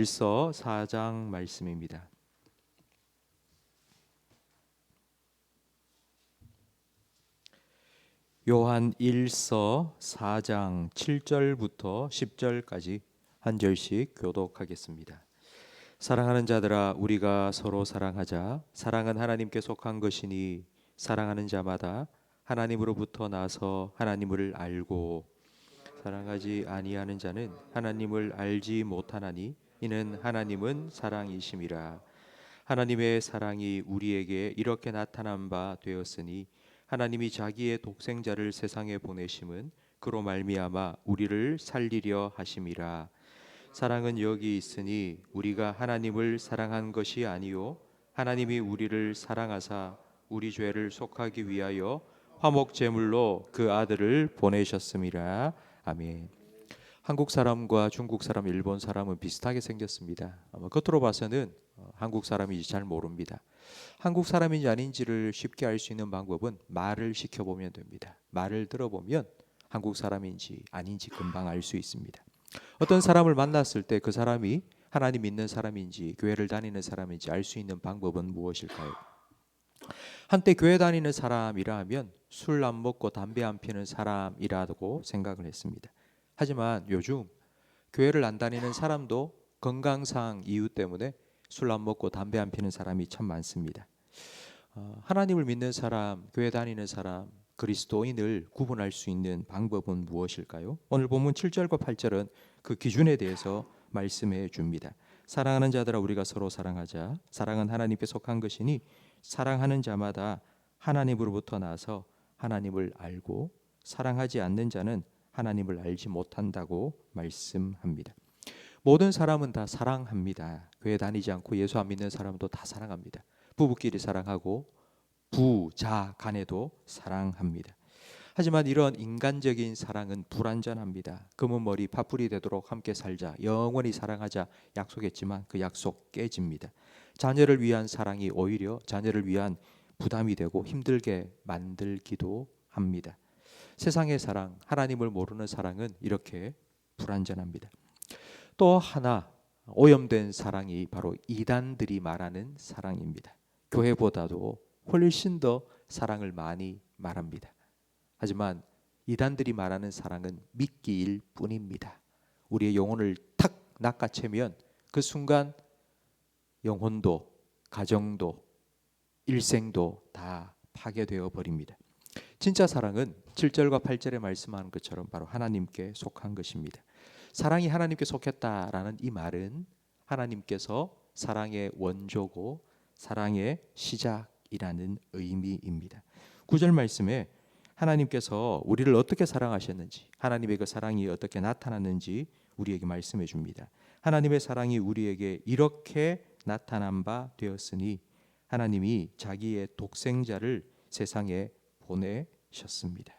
1서 4장 말씀입니다. 요한 1서 4장 7절부터 10절까지 한 절씩 교독하겠습니다. 사랑하는 자들아, 우리가 서로 사랑하자. 사랑은 하나님께 속한 것이니 사랑하는 자마다 하나님으로부터 나서 하나님을 알고, 사랑하지 아니하는 자는 하나님을 알지 못하나니 이는 하나님은 사랑이심이라. 하나님의 사랑이 우리에게 이렇게 나타난 바 되었으니 하나님이 자기의 독생자를 세상에 보내심은 그로 말미암아 우리를 살리려 하심이라. 사랑은 여기 있으니 우리가 하나님을 사랑한 것이 아니요 하나님이 우리를 사랑하사 우리 죄를 속하기 위하여 화목 제물로 그 아들을 보내셨음이라. 아멘. 한국 사람과 중국 사람, 일본 사람은 비슷하게 생겼습니다. 아마 겉으로 봐서는 한국 사람인지 잘 모릅니다. 한국 사람인지 아닌지를 쉽게 알 수 있는 방법은 말을 시켜보면 됩니다. 말을 들어보면 한국 사람인지 아닌지 금방 알 수 있습니다. 어떤 사람을 만났을 때 그 사람이 하나님 믿는 사람인지 교회를 다니는 사람인지 알 수 있는 방법은 무엇일까요? 한때 교회 다니는 사람이라 하면 술 안 먹고 담배 안 피는 사람이라고 생각을 했습니다. 하지만 요즘 교회를 안 다니는 사람도 건강상 이유 때문에 술 안 먹고 담배 안 피는 사람이 참 많습니다. 하나님을 믿는 사람, 교회 다니는 사람, 그리스도인을 구분할 수 있는 방법은 무엇일까요? 오늘 본문 7절과 8절은 그 기준에 대해서 말씀해 줍니다. 사랑하는 자들아, 우리가 서로 사랑하자. 사랑은 하나님께 속한 것이니 사랑하는 자마다 하나님으로부터 나서 하나님을 알고, 사랑하지 않는 자는 하나님을 알지 못한다고 말씀합니다. 모든 사람은 다 사랑합니다. 교회 다니지 않고 예수 안 믿는 사람도 다 사랑합니다. 부부끼리 사랑하고 부자 간에도 사랑합니다. 하지만 이런 인간적인 사랑은 불완전합니다. 검은 머리 팥불이 되도록 함께 살자, 영원히 사랑하자 약속했지만 그 약속 깨집니다. 자녀를 위한 사랑이 오히려 자녀를 위한 부담이 되고 힘들게 만들기도 합니다. 세상의 사랑, 하나님을 모르는 사랑은 이렇게 불완전합니다. 또 하나 오염된 사랑이 바로 이단들이 말하는 사랑입니다. 교회보다도 훨씬 더 사랑을 많이 말합니다. 하지만 이단들이 말하는 사랑은 미끼일 뿐입니다. 우리의 영혼을 탁 낚아채면 그 순간 영혼도 가정도 일생도 다 파괴되어 버립니다. 진짜 사랑은 7절과 8절에 말씀하는 것처럼 바로 하나님께 속한 것입니다. 사랑이 하나님께 속했다라는 이 말은 하나님께서 사랑의 원조고 사랑의 시작이라는 의미입니다. 9절 말씀에 하나님께서 우리를 어떻게 사랑하셨는지, 하나님의 그 사랑이 어떻게 나타났는지 우리에게 말씀해 줍니다. 하나님의 사랑이 우리에게 이렇게 나타난 바 되었으니 하나님이 자기의 독생자를 세상에 보내셨습니다.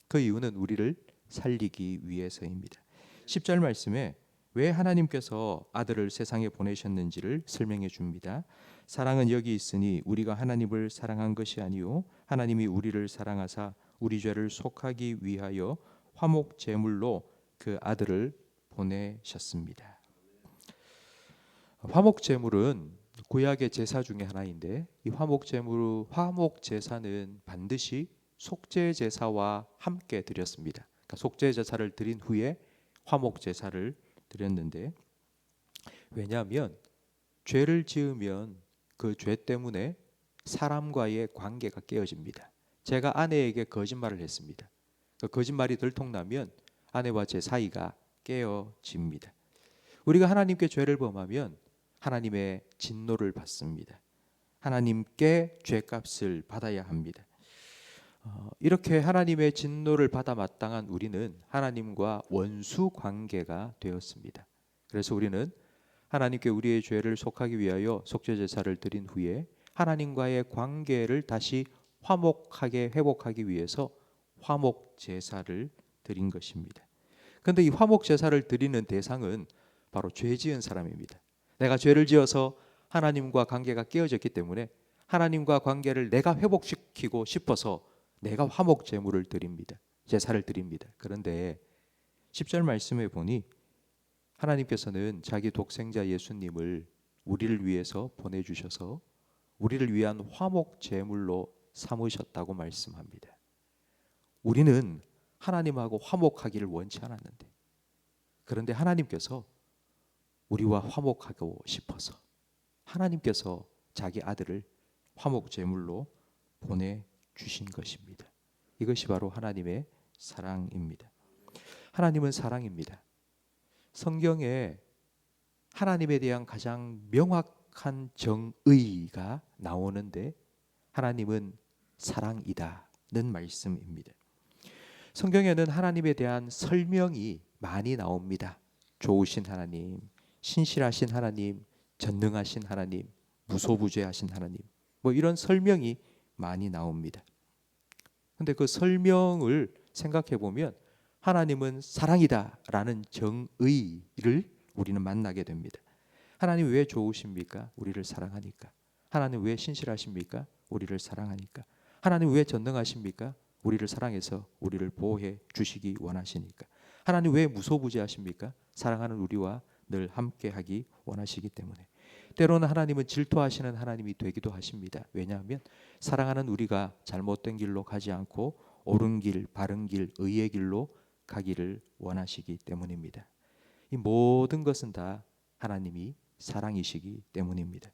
그 이유는 우리를 살리기 위해서입니다. 10절 말씀에 왜 하나님께서 아들을 세상에 보내셨는지를 설명해 줍니다. 사랑은 여기 있으니 우리가 하나님을 사랑한 것이 아니요 하나님이 우리를 사랑하사 우리 죄를 속하기 위하여 화목 제물로 그 아들을 보내셨습니다. 화목 제물은 구약의 제사 중에 하나인데 이 화목 제사는 반드시 속죄 제사와 함께 드렸습니다. 그러니까 속죄 제사를 드린 후에 화목 제사를 드렸는데, 왜냐하면 죄를 지으면 그 죄 때문에 사람과의 관계가 깨어집니다. 제가 아내에게 거짓말을 했습니다. 그 거짓말이 들통나면 아내와 제 사이가 깨어집니다. 우리가 하나님께 죄를 범하면 하나님의 진노를 받습니다. 하나님께 죄값을 받아야 합니다. 이렇게 하나님의 진노를 받아 마땅한 우리는 하나님과 원수 관계가 되었습니다. 그래서 우리는 하나님께 우리의 죄를 속하기 위하여 속죄 제사를 드린 후에 하나님과의 관계를 다시 화목하게 회복하기 위해서 화목 제사를 드린 것입니다. 그런데 이 화목 제사를 드리는 대상은 바로 죄 지은 사람입니다. 내가 죄를 지어서 하나님과 관계가 깨어졌기 때문에 하나님과 관계를 내가 회복시키고 싶어서 내가 화목 제물을 드립니다. 제사를 드립니다. 그런데 10절 말씀에 보니 하나님께서는 자기 독생자 예수님을 우리를 위해서 보내주셔서 우리를 위한 화목 제물로 삼으셨다고 말씀합니다. 우리는 하나님하고 화목하기를 원치 않았는데, 그런데 하나님께서 우리와 화목하고 싶어서 하나님께서 자기 아들을 화목 제물로 보내주신 것입니다. 이것이 바로 하나님의 사랑입니다. 하나님은 사랑입니다. 성경에 하나님에 대한 가장 명확한 정의가 나오는데 하나님은 사랑이다는 말씀입니다. 성경에는 하나님에 대한 설명이 많이 나옵니다. 좋으신 하나님, 신실하신 하나님, 전능하신 하나님, 무소부재하신 하나님, 뭐 이런 설명이 많이 나옵니다. 근데 그 설명을 생각해 보면 하나님은 사랑이다라는 정의를 우리는 만나게 됩니다. 하나님 왜 좋으십니까? 우리를 사랑하니까. 하나님 왜 신실하십니까? 우리를 사랑하니까. 하나님 왜 전능하십니까? 우리를 사랑해서 우리를 보호해 주시기 원하시니까. 하나님 왜 무소부재하십니까? 사랑하는 우리와 늘 함께하기 원하시기 때문에. 때로는 하나님은 질투하시는 하나님이 되기도 하십니다. 왜냐하면 사랑하는 우리가 잘못된 길로 가지 않고 옳은 길, 바른 길, 의의 길로 가기를 원하시기 때문입니다. 이 모든 것은 다 하나님이 사랑이시기 때문입니다.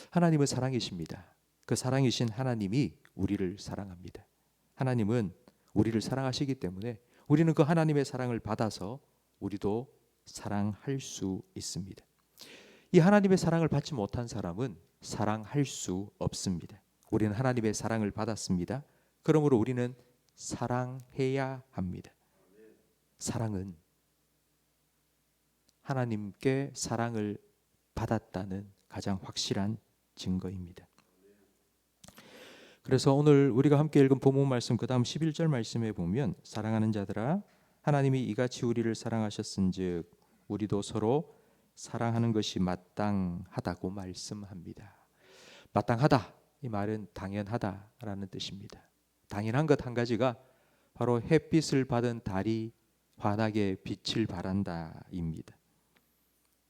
하나님은 사랑이십니다. 그 사랑이신 하나님이 우리를 사랑합니다. 하나님은 우리를 사랑하시기 때문에 우리는 그 하나님의 사랑을 받아서 우리도 사랑할 수 있습니다. 이 하나님의 사랑을 받지 못한 사람은 사랑할 수 없습니다. 우리는 하나님의 사랑을 받았습니다. 그러므로 우리는 사랑해야 합니다. 사랑은 하나님께 사랑을 받았다는 가장 확실한 증거입니다. 그래서 오늘 우리가 함께 읽은 본문 말씀 그 다음 11절 말씀에 보면 사랑하는 자들아 하나님이 이같이 우리를 사랑하셨은즉 우리도 서로 사랑하는 것이 마땅하다고 말씀합니다. 마땅하다, 이 말은 당연하다라는 뜻입니다. 당연한 것 한 가지가 바로 햇빛을 받은 달이 환하게 빛을 발한다입니다.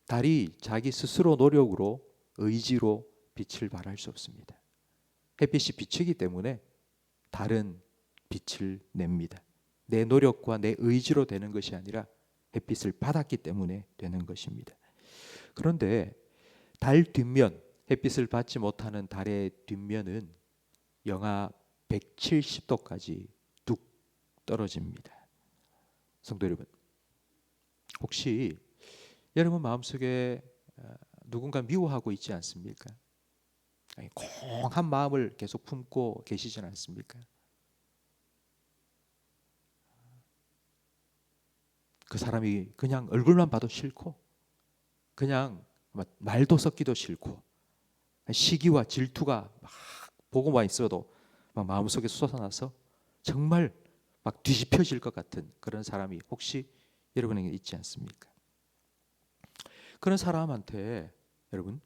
달이 자기 스스로 노력으로 의지로 빛을 발할 수 없습니다. 햇빛이 비치기 때문에 달은 빛을 냅니다. 내 노력과 내 의지로 되는 것이 아니라 햇빛을 받았기 때문에 되는 것입니다. 그런데 달 뒷면, 햇빛을 받지 못하는 달의 뒷면은 영하 170도까지 뚝 떨어집니다. 성도 여러분, 혹시 여러분 마음속에 누군가 미워하고 있지 않습니까? 공한 마음을 계속 품고 계시진 않습니까? 그 사람이 그냥 얼굴만 봐도 싫고 그냥 말도 섞기도 싫고 시기와 질투가 막 보고만 있어도 막 마음속에 솟아나서 정말 막 뒤집혀질 것 같은 그런 사람이 혹시 여러분에게 있지 않습니까? 그런 사람한테 여러분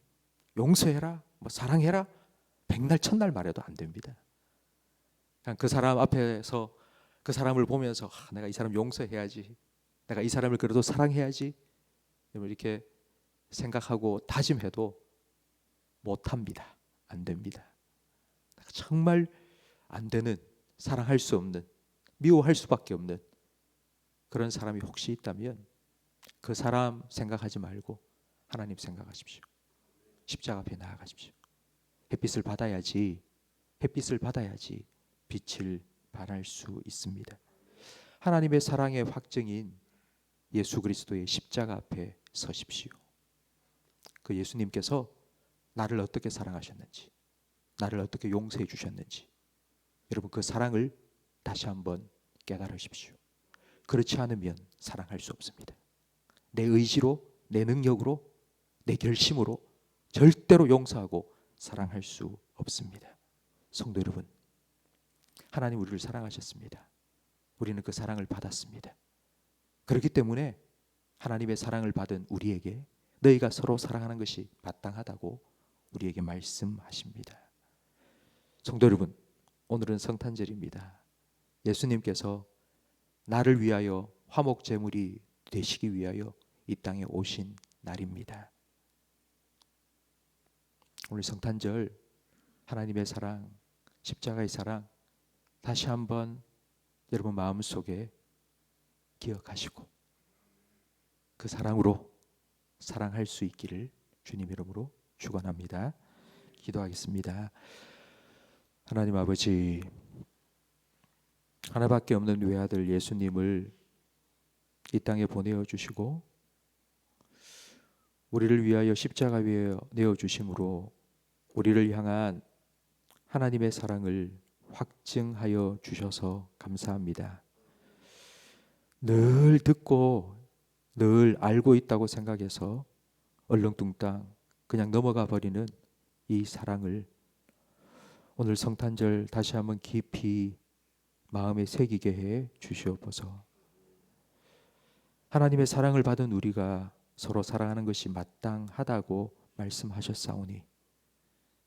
용서해라, 뭐 사랑해라, 백날 천날 말해도 안 됩니다. 그냥 그 사람 앞에서 그 사람을 보면서 내가 이 사람 용서해야지, 내가 이 사람을 그래도 사랑해야지 이렇게 생각하고 다짐해도 못합니다. 안 됩니다. 정말 안 되는, 사랑할 수 없는, 미워할 수밖에 없는 그런 사람이 혹시 있다면 그 사람 생각하지 말고 하나님 생각하십시오. 십자가 앞에 나아가십시오. 햇빛을 받아야지, 햇빛을 받아야지 빛을 발할 수 있습니다. 하나님의 사랑의 확증인 예수 그리스도의 십자가 앞에 서십시오. 그 예수님께서 나를 어떻게 사랑하셨는지, 나를 어떻게 용서해 주셨는지 여러분 그 사랑을 다시 한번 깨달으십시오. 그렇지 않으면 사랑할 수 없습니다. 내 의지로, 내 능력으로, 내 결심으로 절대로 용서하고 사랑할 수 없습니다. 성도 여러분, 하나님 우리를 사랑하셨습니다. 우리는 그 사랑을 받았습니다. 그렇기 때문에 하나님의 사랑을 받은 우리에게 너희가 서로 사랑하는 것이 마땅하다고 우리에게 말씀하십니다. 성도 여러분, 오늘은 성탄절입니다. 예수님께서 나를 위하여 화목 제물이 되시기 위하여 이 땅에 오신 날입니다. 오늘 성탄절 하나님의 사랑, 십자가의 사랑 다시 한번 여러분 마음속에 기억하시고 그 사랑으로 사랑할 수 있기를 주님 이름으로 축원합니다. 기도하겠습니다. 하나님 아버지, 하나밖에 없는 외아들 예수님을 이 땅에 보내어 주시고 우리를 위하여 십자가 위에 내어 주심으로 우리를 향한 하나님의 사랑을 확증하여 주셔서 감사합니다. 늘 듣고 늘 알고 있다고 생각해서 얼렁뚱땅 그냥 넘어가 버리는 이 사랑을 오늘 성탄절 다시 한번 깊이 마음에 새기게 해 주시옵소서. 하나님의 사랑을 받은 우리가 서로 사랑하는 것이 마땅하다고 말씀하셨사오니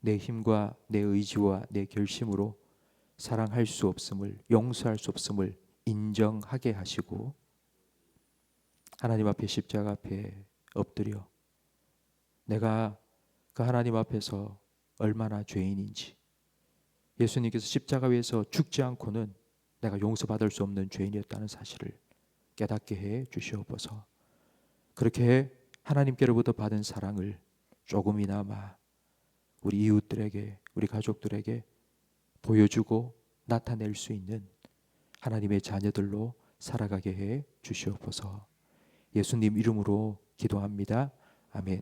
내 힘과 내 의지와 내 결심으로 사랑할 수 없음을, 용서할 수 없음을 인정하게 하시고 하나님 앞에 십자가 앞에 엎드려 내가 그 하나님 앞에서 얼마나 죄인인지, 예수님께서 십자가 위에서 죽지 않고는 내가 용서받을 수 없는 죄인이었다는 사실을 깨닫게 해 주시옵소서. 그렇게 하나님께로부터 받은 사랑을 조금이나마 우리 이웃들에게, 우리 가족들에게 보여주고 나타낼 수 있는 하나님의 자녀들로 살아가게 해 주시옵소서. 예수님 이름으로 기도합니다. 아멘.